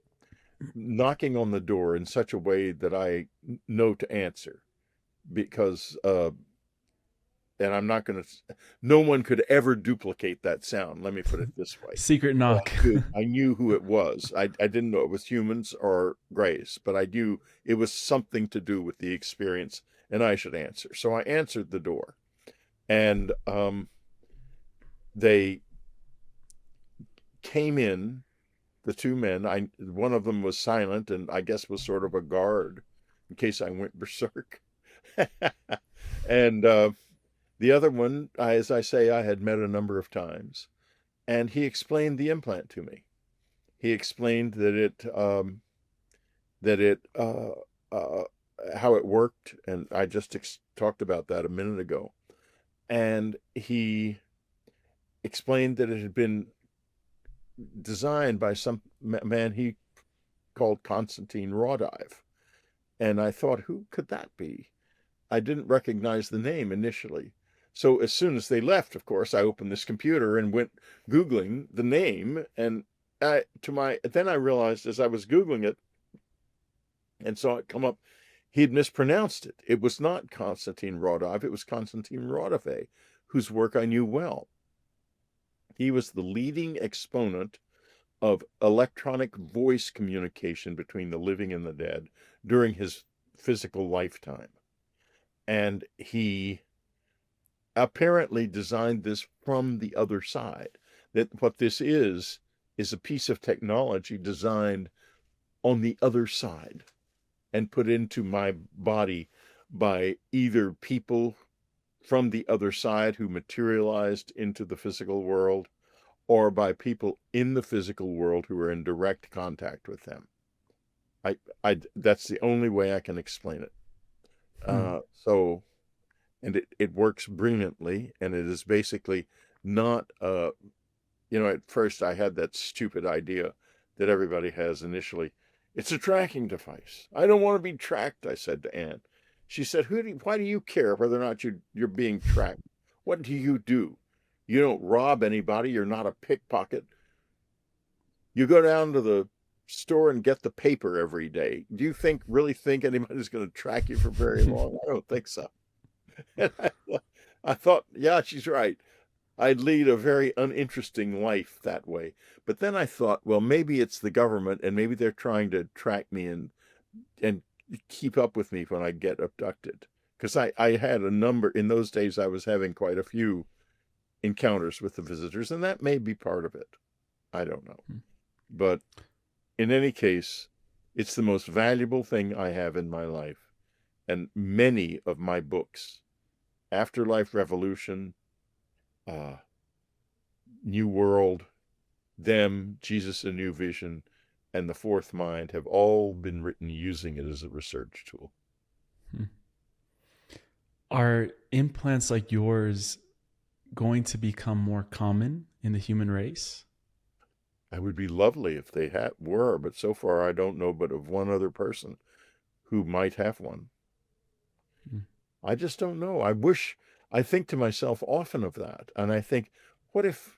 knocking on the door in such a way that I know to answer, because and I'm not going to, no one could ever duplicate that sound. Let me put it this way. Secret knock. I knew who it was. I didn't know it was humans or grays, but I knew it was something to do with the experience, and I should answer. So I answered the door, and they came in, the two men. One of them was silent and I guess was sort of a guard in case I went berserk. And the other one, as I say, I had met a number of times, and he explained the implant to me. He explained how it worked, and I just talked about that a minute ago. And he explained that it had been designed by some man he called Constantine Rawdive. And I thought, who could that be? I didn't recognize the name initially. So as soon as they left, of course, I opened this computer and went Googling the name. And then I realized as I was Googling it and saw it come up, he had mispronounced it. It was not Constantine Rawdive. It was Constantine Rawdive, whose work I knew well. He was the leading exponent of electronic voice communication between the living and the dead during his physical lifetime. And he apparently designed this from the other side. That what this is a piece of technology designed on the other side and put into my body by either people from the other side who materialized into the physical world, or by people in the physical world who are in direct contact with them. That's the only way I can explain it. So, and it works brilliantly, and it is basically not, at first I had that stupid idea that everybody has initially. It's a tracking device. I don't want to be tracked, I said to Anne. She said, why do you care whether or not you're being tracked? What do? You don't rob anybody. You're not a pickpocket. You go down to the store and get the paper every day. Do you really think anybody's going to track you for very long? I don't think so. And I thought, yeah, she's right. I'd lead a very uninteresting life that way. But then I thought, well, maybe it's the government, and maybe they're trying to track me and keep up with me when I get abducted. Because I had a number, in those days I was having quite a few encounters with the visitors, and that may be part of it. I don't know. But in any case, it's the most valuable thing I have in my life. And many of my books, Afterlife Revolution, New World, Them, Jesus, A New Vision, and The Fourth Mind have all been written using it as a research tool. Are implants like yours going to become more common in the human race? It would be lovely if they were, but so far I don't know but of one other person who might have one. I just don't know. I think to myself often of that, and I think, what if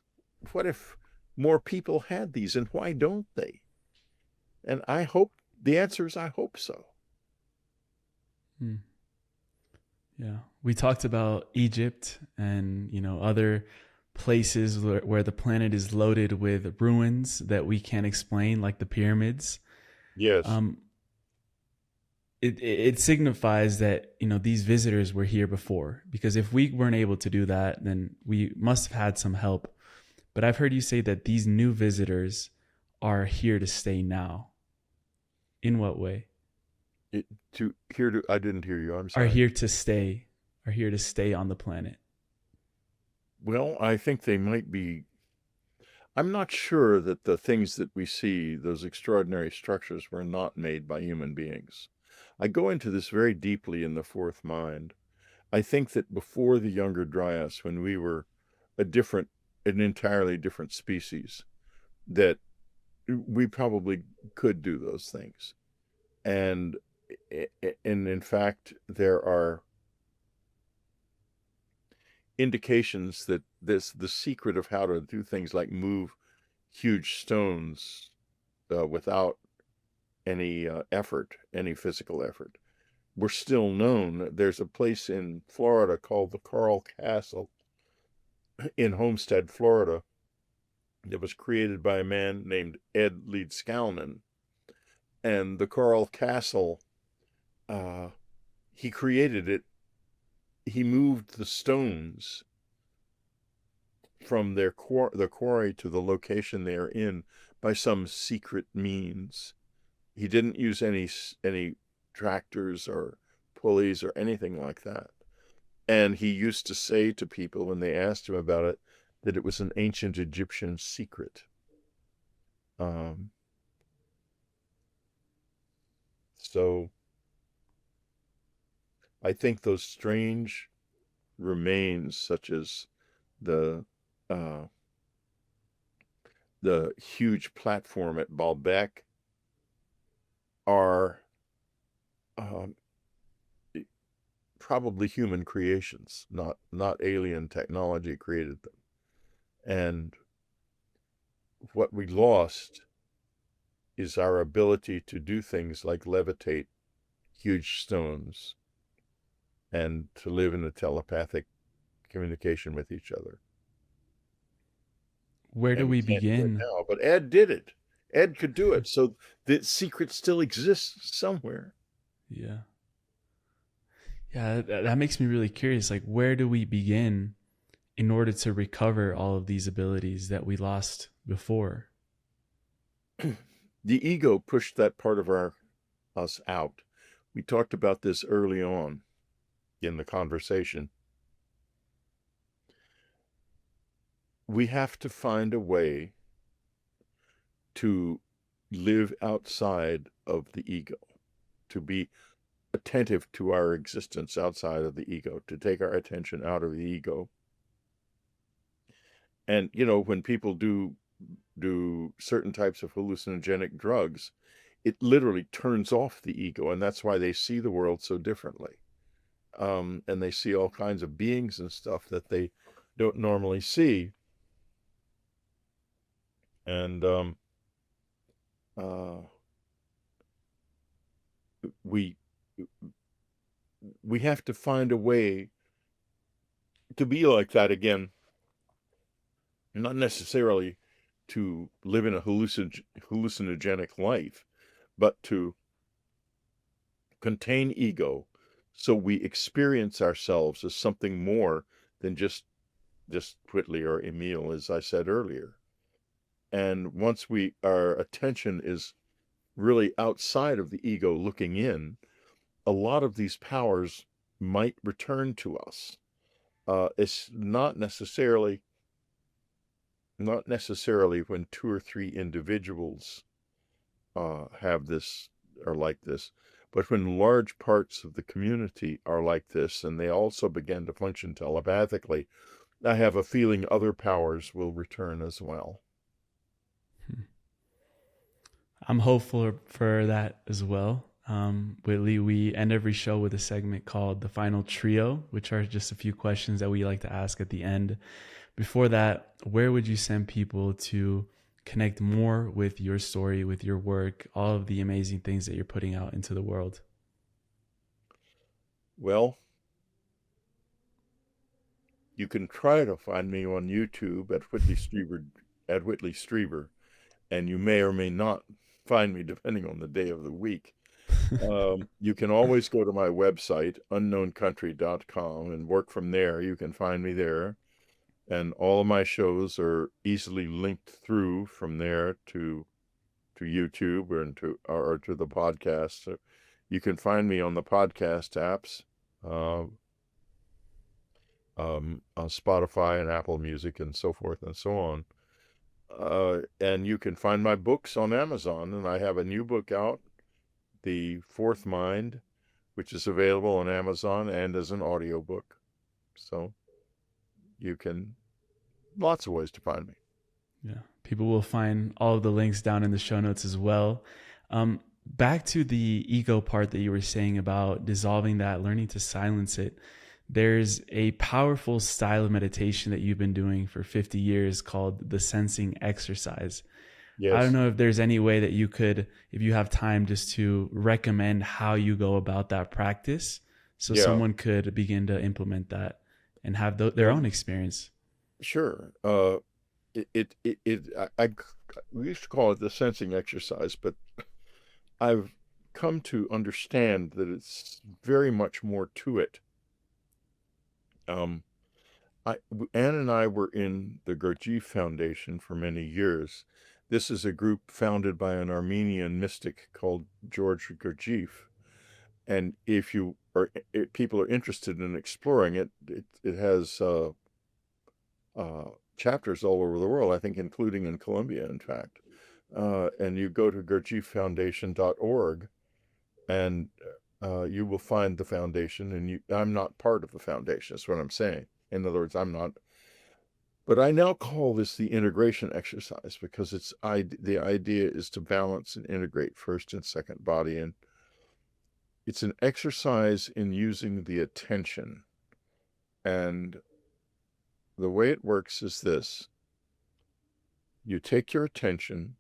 more people had these, and why don't they? And I hope the answer is I hope so. Yeah, we talked about Egypt and other places where the planet is loaded with ruins that we can't explain, like the pyramids. Yes. It signifies that these visitors were here before, because if we weren't able to do that, then we must have had some help. But I've heard you say that these new visitors are here to stay now. In what way? I didn't hear you. I'm sorry. Are here to stay on the planet. Well, I think they might be. I'm not sure that the things that we see, those extraordinary structures, were not made by human beings. I go into this very deeply in The Fourth Mind. I think that before the Younger Dryas, when we were an entirely different species, that we probably could do those things. And in fact, there are indications that the secret of how to do things like move huge stones without any any physical effort, were still known. There's a place in Florida called the Coral Castle in Homestead, Florida, that was created by a man named Ed Leedskalnin. And the Coral Castle, he created it. He moved the stones from the quarry to the location they are in by some secret means. He didn't use any tractors or pulleys or anything like that. And he used to say to people when they asked him about it that it was an ancient Egyptian secret. So I think those strange remains, such as the huge platform at Baalbek, are probably human creations, not alien technology created them. And what we lost is our ability to do things like levitate huge stones and to live in a telepathic communication with each other. Where do we begin? Now, but Ed did it. Ed could do it. So the secret still exists somewhere. Yeah. Yeah, that makes me really curious. Like, where do we begin in order to recover all of these abilities that we lost before? The ego pushed that part of us out. We talked about this early on in the conversation. We have to find a way to live outside of the ego, to be attentive to our existence outside of the ego, to take our attention out of the ego. And, when people do certain types of hallucinogenic drugs, it literally turns off the ego, and that's why they see the world so differently. And they see all kinds of beings and stuff that they don't normally see. And we have to find a way to be like that again, not necessarily to live in a hallucinogenic life, but to contain ego so we experience ourselves as something more than just Whitley or Emil, as I said earlier. And once our attention is really outside of the ego looking in, a lot of these powers might return to us. It's not necessarily when 2 or 3 individuals have this, are like this, but when large parts of the community are like this, and they also begin to function telepathically, I have a feeling other powers will return as well. I'm hopeful for that as well. Whitley, we end every show with a segment called The Final Trio, which are just a few questions that we like to ask at the end. Before that, where would you send people to connect more with your story, with your work, all of the amazing things that you're putting out into the world? Well, you can try to find me on YouTube at Whitley Strieber, and you may or may not find me depending on the day of the week. You can always go to my website, unknowncountry.com, and work from there. You can find me there. And all of my shows are easily linked through from there to YouTube or to the podcast. So you can find me on the podcast apps, on Spotify and Apple Music and so forth and so on. And you can find my books on Amazon, and I have a new book out, The Fourth Mind, which is available on Amazon and as an audiobook. So you can, lots of ways to find me. Yeah. People will find all of the links down in the show notes as well. Back to the ego part that you were saying about dissolving that, learning to silence it. There's a powerful style of meditation that you've been doing for 50 years called the sensing exercise. Yes. I don't know if there's any way that you could, if you have time, just to recommend how you go about that practice so someone could begin to implement that and have their own experience. Sure. We used to call it the sensing exercise, but I've come to understand that it's very much more to it. Anne and I were in the Gurdjieff Foundation for many years. This is a group founded by an Armenian mystic called George Gurdjieff. And if people are interested in exploring it, it has chapters all over the world, I think, including in Colombia, in fact. And you go to gurdjiefffoundation.org, and you will find the foundation. And I'm not part of the foundation, that's what I'm saying. In other words, I'm not. But I now call this the integration exercise, because the idea is to balance and integrate first and second body. And it's an exercise in using the attention. And the way it works is this. You take your attention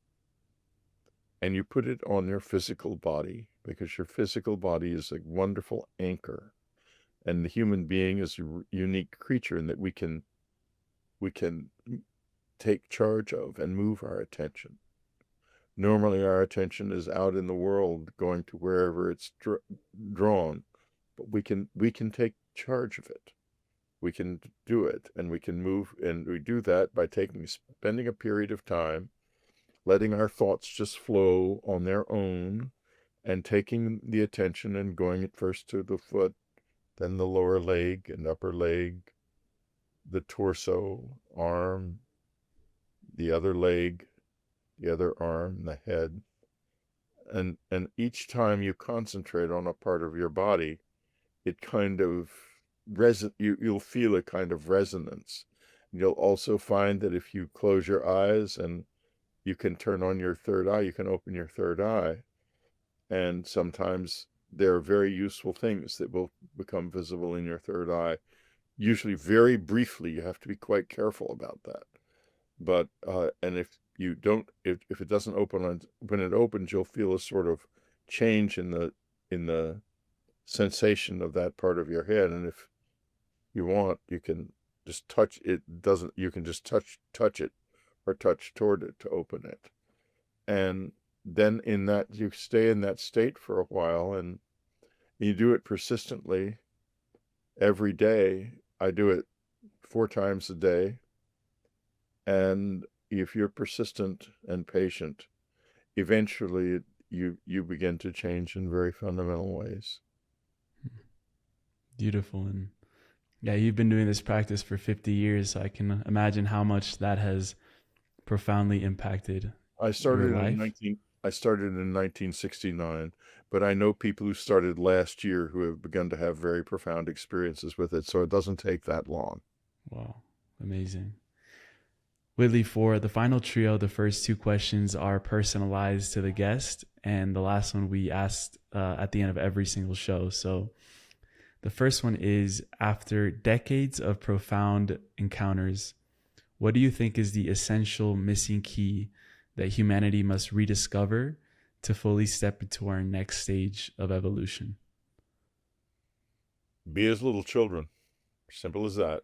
and you put it on your physical body, because your physical body is a wonderful anchor. And the human being is a unique creature in that we can take charge of and move our attention. Normally our attention is out in the world, going to wherever it's drawn, but we can take charge of it. We can do it, and we can move, and we do that by spending a period of time, letting our thoughts just flow on their own, and taking the attention and going at first to the foot, then the lower leg and upper leg, the torso, arm, the other leg, the other arm, the head. And each time you concentrate on a part of your body, it kind of you'll feel a kind of resonance. You'll also find that if you close your eyes and you can turn on your third eye, you can open your third eye. And sometimes there are very useful things that will become visible in your third eye. Usually very briefly. You have to be quite careful about that. But and if you don't, if it doesn't open, when it opens, you'll feel a sort of change in the sensation of that part of your head. And if you want, you can just touch it. You can just touch it or touch toward it to open it. And then you stay in that state for a while, and you do it persistently every day. I do it 4 times a day. And if you're persistent and patient, eventually you begin to change in very fundamental ways. Beautiful. And yeah, you've been doing this practice for 50 years, so I can imagine how much that has profoundly impacted I your started in life. 19 I started in 1969, but I know people who started last year who have begun to have very profound experiences with it, so it doesn't take that long. Wow, amazing. Whitley, for the final trio, the first two questions are personalized to the guest, and the last one we asked at the end of every single show. So the first one is, after decades of profound encounters, what do you think is the essential missing key that humanity must rediscover to fully step into our next stage of evolution? Be as little children. Simple as that.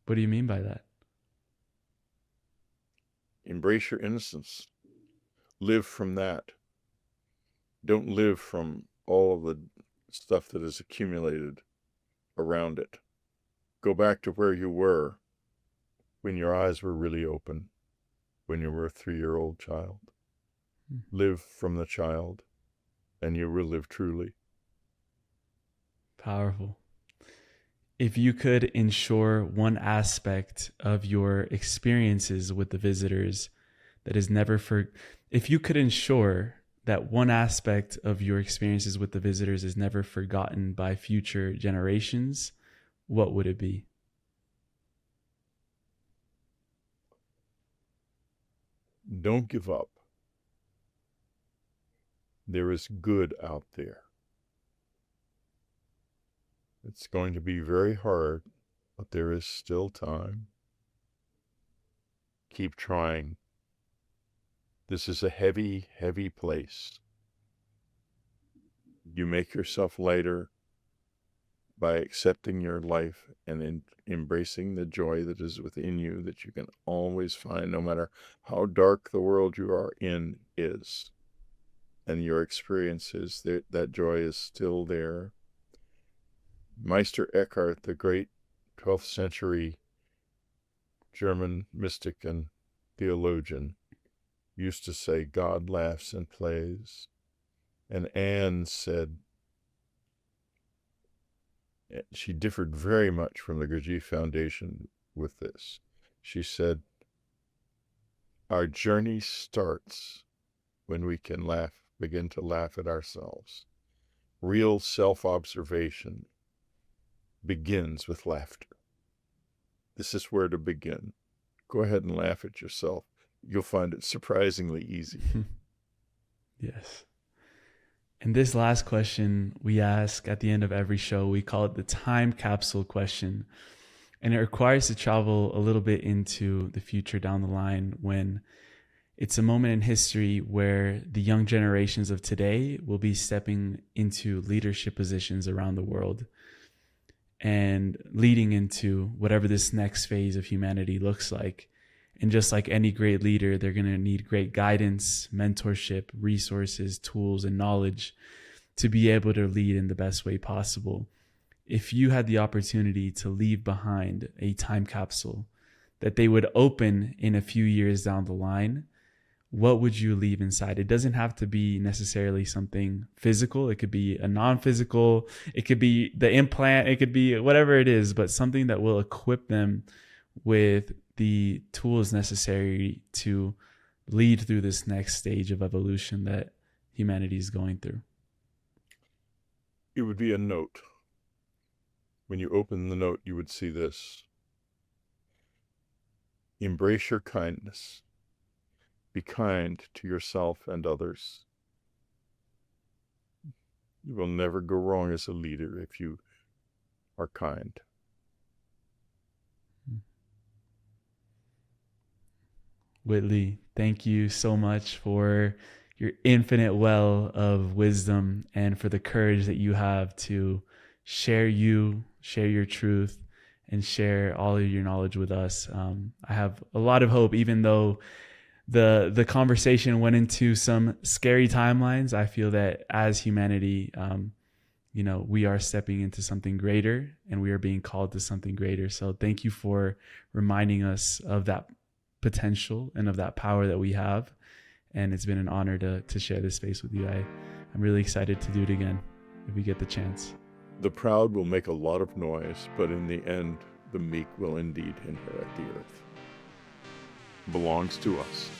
What do you mean by that? Embrace your innocence. Live from that. Don't live from all of the stuff that is accumulated around it. Go back to where you were when your eyes were really open, when you were a 3-year-old child. Live from the child, and you will live truly. Powerful. If you could ensure one aspect of your experiences with the visitors that is never if you could ensure that one aspect of your experiences with the visitors is never forgotten by future generations, what would it be? Don't give up. There is good out there. It's going to be very hard, but there is still time. Keep trying. This is a heavy, heavy place. You make yourself lighter by accepting your life and embracing the joy that is within you, that you can always find, no matter how dark the world you are in is. And your experiences, that joy is still there. Meister Eckhart, the great 12th century German mystic and theologian, used to say, God laughs and plays. And Anne said, she differed very much from the Gurdjieff Foundation with this. She said, our journey starts when we can begin to laugh at ourselves. Real self-observation begins with laughter. This is where to begin. Go ahead and laugh at yourself. You'll find it surprisingly easy. Yes. And this last question we ask at the end of every show, we call it the time capsule question. And it requires to travel a little bit into the future down the line, when it's a moment in history where the young generations of today will be stepping into leadership positions around the world and leading into whatever this next phase of humanity looks like. And just like any great leader, they're going to need great guidance, mentorship, resources, tools, and knowledge to be able to lead in the best way possible. If you had the opportunity to leave behind a time capsule that they would open in a few years down the line, what would you leave inside? It doesn't have to be necessarily something physical. It could be a non-physical. It could be the implant. It could be whatever it is, but something that will equip them with the tools necessary to lead through this next stage of evolution that humanity is going through. It would be a note. When you open the note, you would see this. Embrace your kindness. Be kind to yourself and others. You will never go wrong as a leader if you are kind. Whitley, thank you so much for your infinite well of wisdom and for the courage that you have to share your truth, and share all of your knowledge with us. I have a lot of hope, even though the conversation went into some scary timelines. I feel that as humanity, we are stepping into something greater, and we are being called to something greater. So thank you for reminding us of that potential and of that power that we have. And it's been an honor to share this space with you. I I'm really excited to do it again if we get the chance. The proud will make a lot of noise, but in the end, the meek will indeed inherit the earth. Belongs to us.